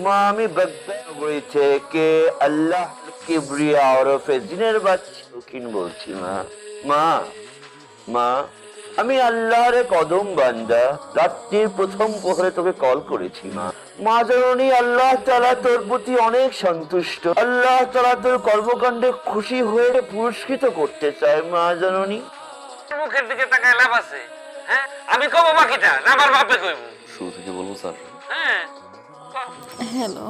মা আমি বগদাদ থেকে আল্লাহ কিবরিয়া ওরফে জিনের বাচ্চা দক্ষিণ বলছি মা। মা মা আমি আল্লাহর কদম বান্দা, রাত্রির প্রথম প্রহরে তোকে কল করেছি মা। মা জননী আল্লাহ তাআলা তোর প্রতি অনেক সন্তুষ্ট, আল্লাহ তাআলা তোর কর্মকাণ্ডে খুশি হয়ে পুরস্কৃত করতে চায় মা জননী। মুখের দিকে তাকায় লাভ আছে? হ্যাঁ আমি কব বাকিটা না আমার বাপে কইব? শুরু থেকে বলবো স্যার? হ্যাঁ হ্যালো,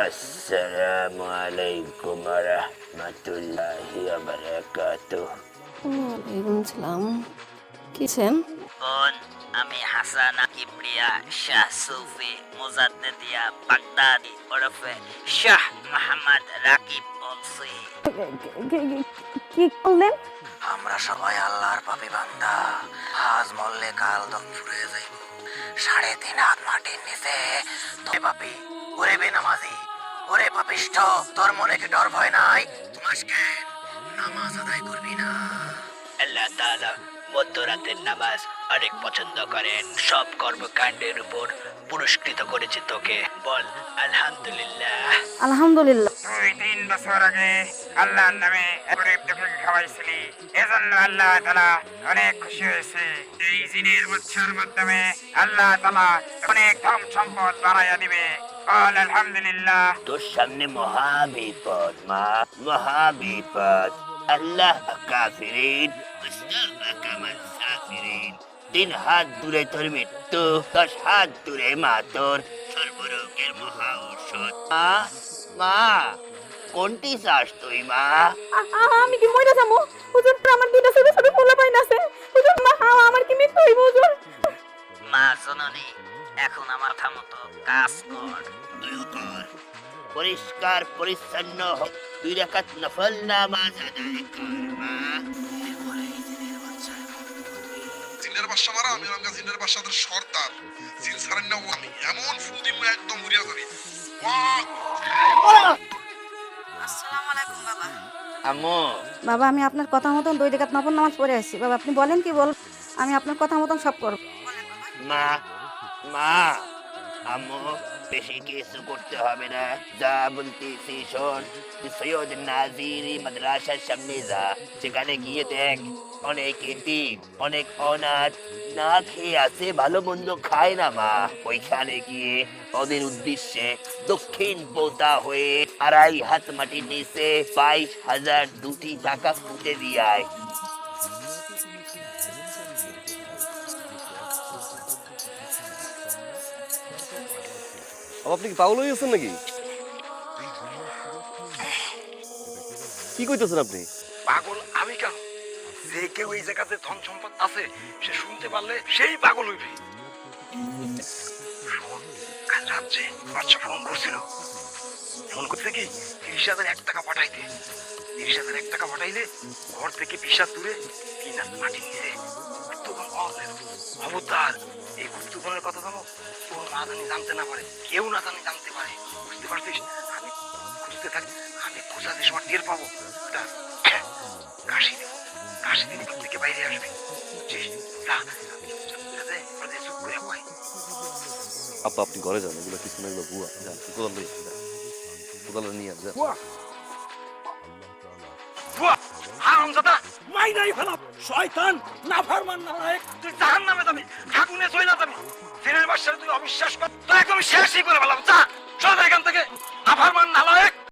আসসালামু আলাইকুম ওয়া রাহমাতুল্লাহি ওয়া বারাকাতুহু। ওয়ালাইকুম সালাম। কিছেন? বোন, আমি হাসানা কিবরিয়া শাহ সুফি মুজাদ্দিদিয়া বাগদাদি ওরফে শাহ মোহাম্মদ রাকিব বলছি। কি করলেন? আমরা সবাই আল্লাহর পাপী বান্দা। আজ মরলে কাল দম ফুরে যাইব। 3.5 হাত মাটির নিচে তুই পাপী, ওরে বেনামাজি, ওরে পাপিষ্ঠ, তোর মনে কি ডর ভয় নাই? আজকে নামাজ আদায় করবি না? আল্লাহ তাআলা মধ্যরাতের নামাজ অনেক পছন্দ করেন। সব কর্মকাণ্ডের উপর পুরস্কৃত করেছে তোকে। বল আলহামদুলিল্লাহ। আলহামদুলিল্লাহ। 2-3 বছর আগে আল্লাহর নামে গরিব দুঃখীকে খাওয়াইছিলি, এজন্য আল্লাহ তাআলা অনেক খুশি হয়েছে। এই জিনের বাচ্চার মাধ্যমে আল্লাহ তাআলা অনেক ধন সম্পদ বাড়াইয়া দিবে। বল আলহামদুলিল্লাহ। তোর সামনে মহাবিপদ মা, মহাবিপদ। আল্লাহ কাফিরিন মুস্তাফা মান সাফিরিন। 3 হাত দূরে তোর মৃত্যু, 10 হাত দূরে মা তোর সর্বরোগের মহা ঔষধ। মা মা কোনটি চাস তুই মা? আমি কি মইরা যাবো? হুজুর, আমার দুইটা ছোট ছোট পোলা পাইন আছে। হুজুর, মা আমার কি মৃত্যু হইব হুজুর? মা জননী, এখন আমার কথা মতো কাজ কর। তুইও কর, পরিষ্কার পরিচ্ছন্ন হ, 2 রাকাত নফল নামাজ আদায় কর মা। জিনের বাদশা মারা আমি আমাকে জিনের বাদশাদের সর্দার। জিন ছাড়েন না আমি এমন ফু দিব একদম মরিয়া যাবে। আসসালামু আলাইকুম বাবা। আম্মু বাবা, আমি আপনার কথা মতন 2 রাকাত নফল নামাজ পড়ে আসছি। বাবা, আপনি বলেন কি বল, আমি আপনার কথা মতন সব করব। মা মা আম্মু বেশি কিছু করতে হবে না, যা বলতেছি শোন। সৈয়দ নাজিরি মাদ্রাসার সামনে যা, সেখানে গিয়ে দেখ অনেক এতিম, অনেক অনাথ না খেয়ে আছে, ভালো মন্দ খায় না মা। ওইখানে গিয়ে ওদের উদ্দেশ্যে দক্ষিণ পোতা হয়ে 2.5 হাত মাটির নিচে 22,000 দুটি টাকা ফুটে দিয়ায়। আপনি কি পাগল হয়ে গেছেন নাকি? কি কইতেছেন আপনি? পাগল আমি কেন? যে কেউ এই জায়গাতে ধন সম্পদ আছে সে শুনতে পারলে সেই পাগল হইবে। কাল রাত্রে বাচ্চা ফোন করছিল, ফোন করতে কি 30,001 টাকা পাঠাইতে। 30,001 টাকা পাঠাইলে ঘর থেকে পিসা তুলে 3 হাত মাটির নিচে গুপ্তধন পাওয়া যায়। খবরদার, এই গুপ্তধনের কথা জানো তোর মা জানি জানতে না পারে, কেউ না জানি জানতে পারে। বুঝতে পারছিস? আমি খুঁজতে থাকি, আমি খোঁজাতে সময় টের পাবো। কাশি দেবো, কাশি দিন থেকে বাইরে আসবে। বুঝছিস? চুপ করে পাই। আব্বা আপনি ঘরে যান, এগুলো কিছু না, এগুলো ভুয়া। যান, কোদাল নিয়ে যান। হারামজাদা, মাইনাই ফেলাম শয়তান, নাফরমান নালায়েক, তুই জাহান্নামে যাবি, আগুনে জ্বলে যাবি। জিনের বাদশার তুই অবিশ্বাস কর, তোকে আমি শেষই করে ফেলাম। যা সর এখান থেকে, নাফরমান।